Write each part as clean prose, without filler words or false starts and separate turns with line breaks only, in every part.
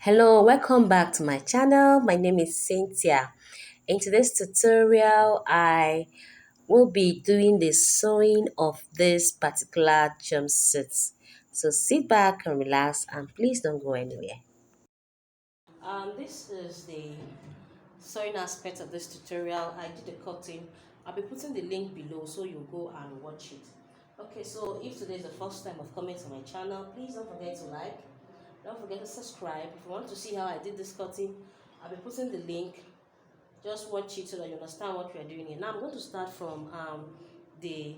Hello, welcome back to my channel. My name is Cynthia. In today's tutorial, I will be doing the sewing of this particular jumpsuit. So sit back and relax and please don't go anywhere. This is the sewing aspect of this tutorial. I did the cutting. I'll be putting the link below so you go and watch it. Okay, so if today is the first time of coming to my channel, please don't forget to like. Don't forget to subscribe. If you want to see how I did this cutting, I'll be putting the link. Just watch it so that you understand what we are doing here. Now I'm going to start from the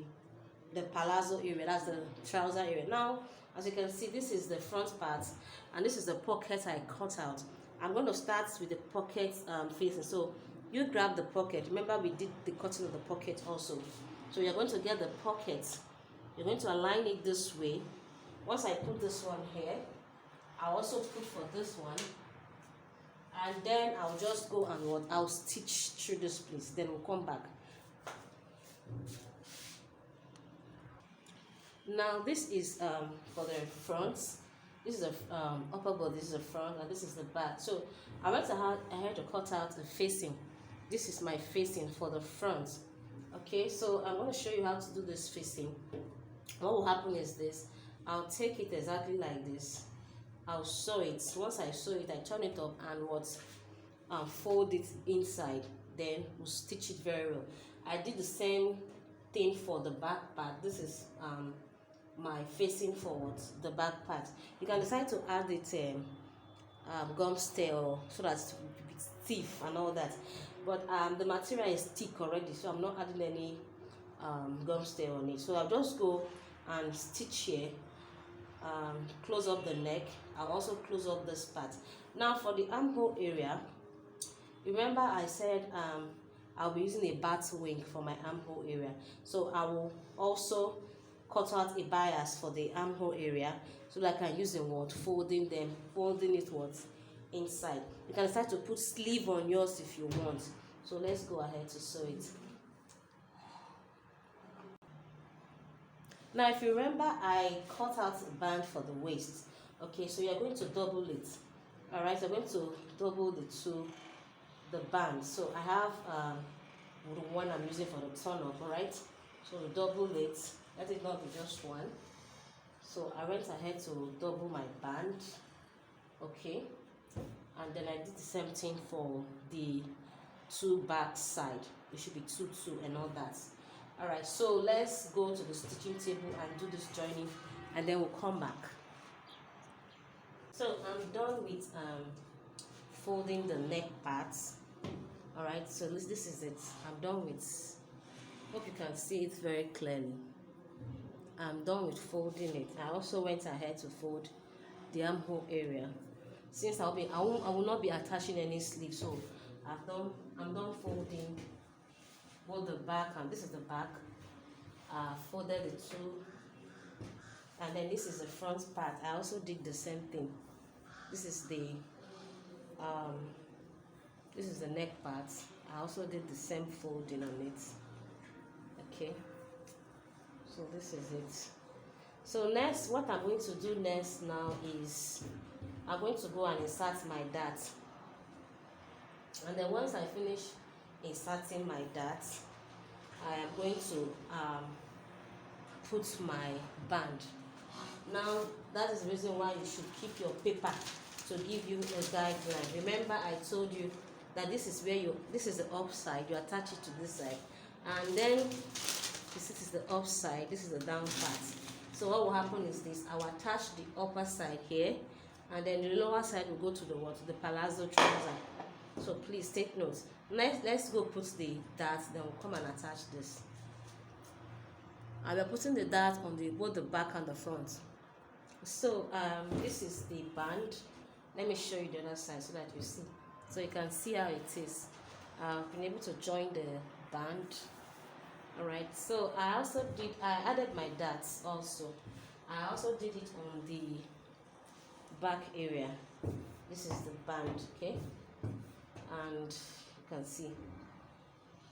the palazzo area, that's the trouser area. Now, as you can see, this is the front part and this is the pocket I cut out. I'm going to start with the pocket facing. So you grab the pocket. Remember we did the cutting of the pocket also. So you're going to get the pocket. You're going to align it this way. Once I put this one here, I'll also put for this one, and then I'll just go and what I'll stitch through this place, then we'll come back. Now this is for the front. This is the upper body, this is the front, and this is the back. So I went ahead to cut out the facing. This is my facing for the front. Okay, so I'm going to show you how to do this facing. What will happen is this: I'll take it exactly like this. I'll sew it. Once I sew it, I turn it up and fold it inside. Then we'll stitch it very well. I did the same thing for the back part. This is my facing forward, the back part. You can decide to add it gum style so that it's stiff and all that. But the material is thick already, so I'm not adding any gum style on it. So I'll just go and stitch here. Close up the neck. I'll also close up this part. Now for the armhole area, remember I said I'll be using a bat wing for my armhole area. So I will also cut out a bias for the armhole area so that I can use the word folding it inside. You can start to put sleeve on yours if you want. So let's go ahead to sew it. Now if you remember, I cut out a band for the waist. Okay, so you're going to double it. All right, you're going to double the band. So I have the one I'm using for the turn up. All right, so double it. Let it not be just one. So I went ahead to double my band. Okay, and then I did the same thing for the two back side. It should be two and all that. All right, so let's go to the stitching table and do this joining, and then we'll come back. So I'm done with folding the neck parts. All right, so this is it. I'm done with. Hope you can see it very clearly. I'm done with folding it. I also went ahead to fold the armhole area. Since I will not be attaching any sleeve, so I'm done folding both the back, and this is the back. Folded the two, and then this is the front part. I also did the same thing. This is the neck part. I also did the same folding on it. Okay, so this is it. So next, what I'm going to do next now is I'm going to go and insert my dart, and then once I finish inserting my dart, I am going to put my band. Now that is the reason why you should keep your paper to give you a guideline. Remember I told you that this is the upside, you attach it to this side, and then this is the upside, this is the down part. So what will happen is this: I will attach the upper side here, and then the lower side will go to the palazzo trouser. So please take notes. Let's go put the dart, then we'll come and attach this. I will putting the dart on both the back and the front. So this is the band. Let me show you the other side so that you see. So you can see how it is. I've been able to join the band. All right. So I added my darts also. I also did it on the back area. This is the band, okay? And you can see.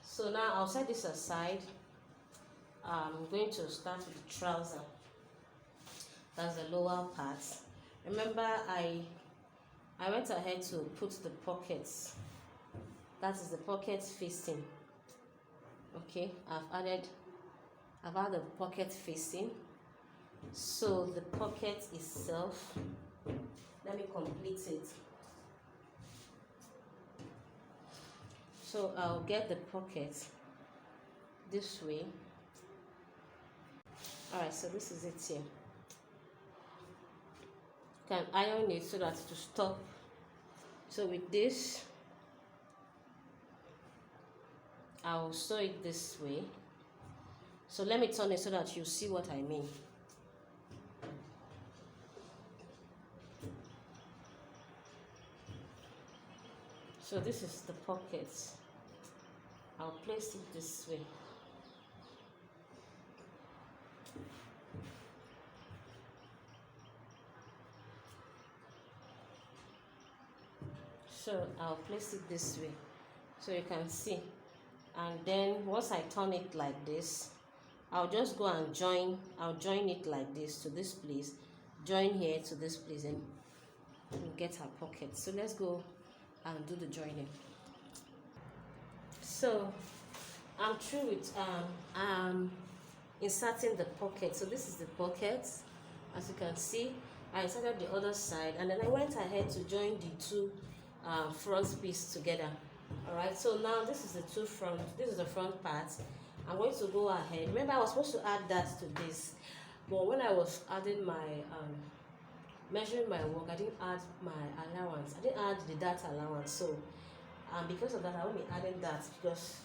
So now I'll set this aside. I'm going to start with the trouser. That's the lower part. Remember I I went ahead to put the pockets. That is the pocket facing. Okay, I've had the pocket facing. So the pocket itself, let me complete it. So I'll get the pocket this way. Alright, so this is it here. You can iron it so that to stop. So with this, I'll sew it this way. So let me turn it so that you see what I mean. So this is the pocket. I'll place it this way. So I'll place it this way so you can see. And then once I turn it like this, I'll just go and I'll join it like this to this place, join here to this place, and get our pocket. So let's go and do the joining. So I'm through with inserting the pocket. So this is the pocket. As you can see, I inserted the other side, and then I went ahead to join the two front piece together. All right, so now this is the front part. I'm going to go ahead. Remember, I was supposed to add that to this, but when I was adding my measuring my work, I didn't add my allowance. I didn't add the dart allowance. So because of that, I won't be adding that, because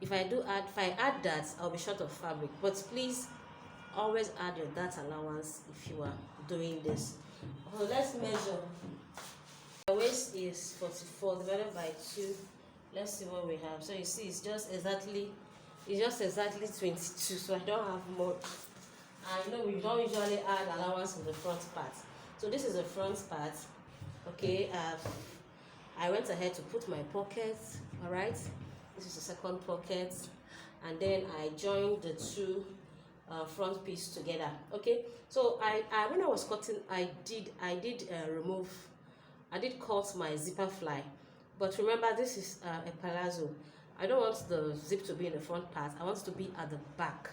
if I add that, I'll be short of fabric. But please always add your dart allowance if you are doing this. So let's measure. My waist is 44 divided by 2. Let's see what we have. So you see, it's just exactly 22. So I don't have much. I know we don't usually add allowance in the front part. So this is the front part. Okay, I went ahead to put my pocket. All right, this is the second pocket, and then I joined the two front piece together. Okay, so I when I was cutting, I did cut my zipper fly. But remember, this is a palazzo. I don't want the zip to be in the front part. I want it to be at the back.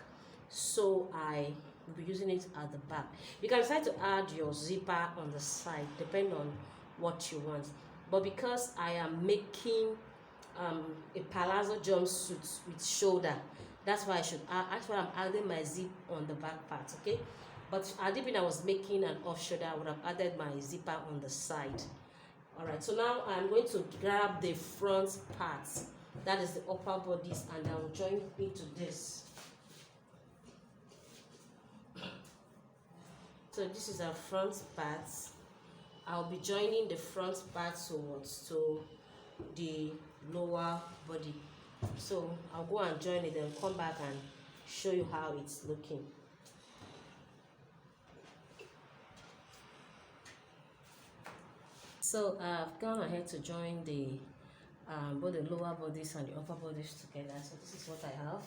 So I will be using it at the back. You can decide to add your zipper on the side, depending on what you want. But because I am making a palazzo jumpsuit with shoulder, that's why I'm adding my zip on the back part. Okay, but had it been I was making an off shoulder, I would have added my zipper on the side. All right, so now I'm going to grab the front part, that is the upper bodies, and I'll join into this. So this is our front part. I'll be joining the front part towards to the lower body. So I'll go and join it and come back and show you how it's looking. So I've gone ahead to join the both the lower bodies and the upper bodies together. So this is what I have.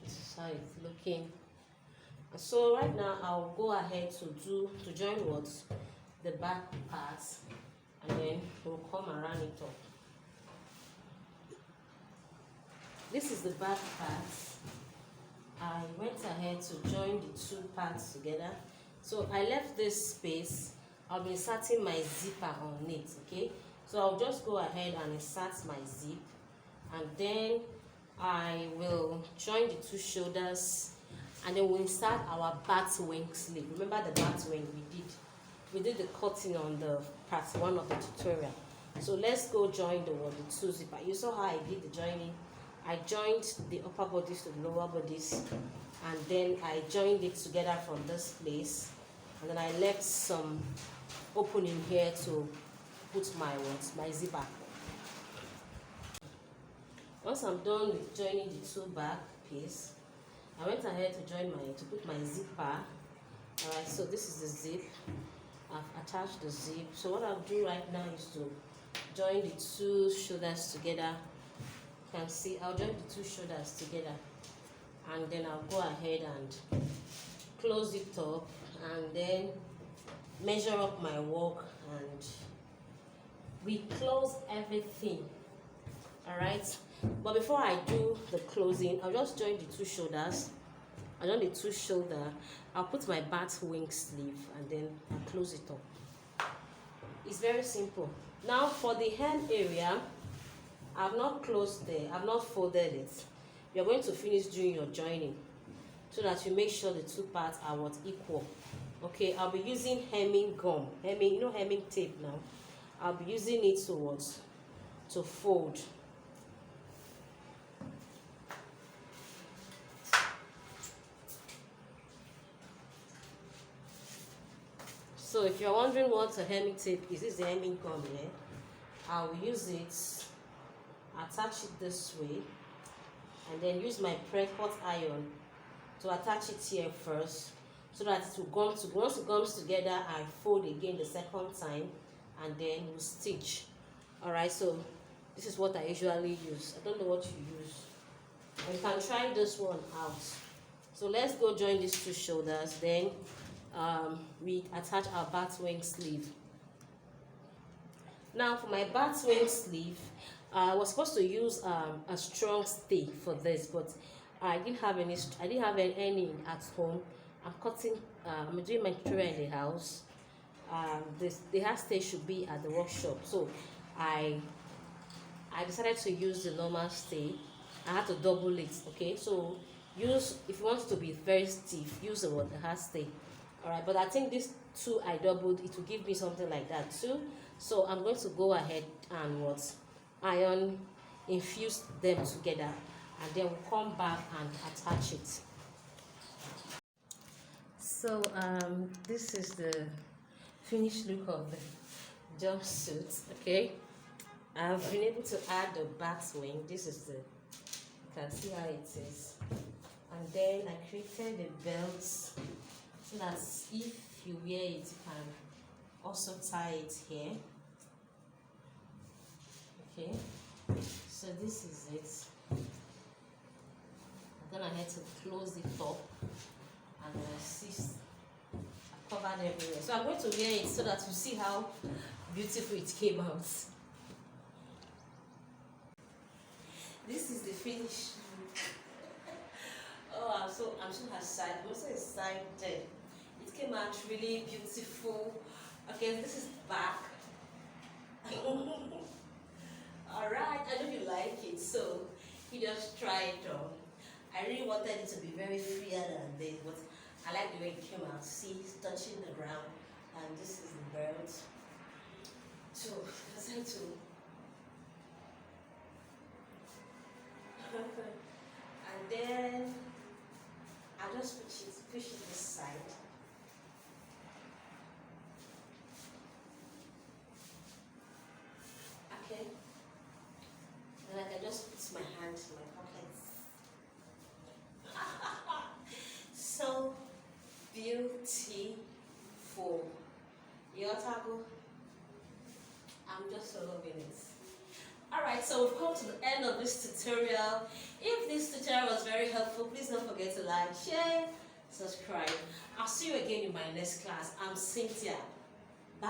This is how it's looking. So right now I'll go ahead to join what the back parts, and then we'll come around it up. This is the back part. I went ahead to join the two parts together. So I left this space. I'll be inserting my zipper on it. Okay, so I'll just go ahead and insert my zip, and then I will join the two shoulders, and then we'll insert our bat wing sleeve. Remember the bat wing we did the cutting on the part 1 of the tutorial. So let's go join the two zipper. You saw how I did the joining. I joined the upper bodies to the lower bodies, and then I joined it together from this place, and then I left some opening here to put my zipper. Once I'm done with joining the two back piece, I went ahead to put my zipper. Alright, so this is the zip. I've attached the zip. So what I'll do right now is to join the two shoulders together. You can see I'll join the two shoulders together, and then I'll go ahead and close it up, and then measure up my work and we close everything. All right, but before I do the closing, I'll just join the two shoulders. I join the two shoulder. I'll put my bat wing sleeve and then I'll close it up. It's very simple. Now for the hand area, I've not closed there, I've not folded it. You're going to finish doing your joining so that you make sure the two parts are what equal. Okay, I'll be using hemming gum, hemming tape now. I'll be using it to what? To fold. So if you're wondering what a hemming tape is, this is the hemming gum here. I will use it, attach it this way, and then use my pre-cut iron to attach it here first, so that it will gum to, once it gums together, I fold again the second time, and then we'll stitch. All right, so this is what I usually use. I don't know what you use. And you can try this one out. So let's go join these two shoulders. Then we attach our bat wing sleeve. Now for my bat wing sleeve, I was supposed to use a strong stay for this, but I didn't have any. I didn't have any at home. I'm cutting. I'm doing my tutorial in the house. The hair stay should be at the workshop, so I decided to use the normal stay. I had to double it. Okay, so use, if you want it to be very stiff, use the hair stay. All right, but I think these two I doubled, it will give me something like that too. So I'm going to go ahead and iron, infuse them together, and then we'll come back and attach it. So this is the finished look of the jumpsuit. Okay, I've been able to add the bat wing. This is the, you can see how it is, and then I created the belts so that if you wear it, you can also tie it here. Okay, so this is it. Then I had to close the top, and then I covered everywhere. So I'm going to wear it so that you see how beautiful it came out. This is the finish. Oh, I'm so excited. I'm so excited. It came out really beautiful. Okay, this is back. Alright, I know you like it, so you just try it on. I really wanted it to be very freer than this, but I like the way it came out. See, it's touching the ground, and this is the belt. So, I decided to. And then I'll just push it this side. Okay. And I can just put my hand in my pockets. So beautiful. Yotago. I'm just so loving it. Alright, so we've come to the end of this tutorial. If this tutorial was very helpful, please don't forget to like, share, subscribe. I'll see you again in my next class. I'm Cynthia. Bye.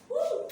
Woo!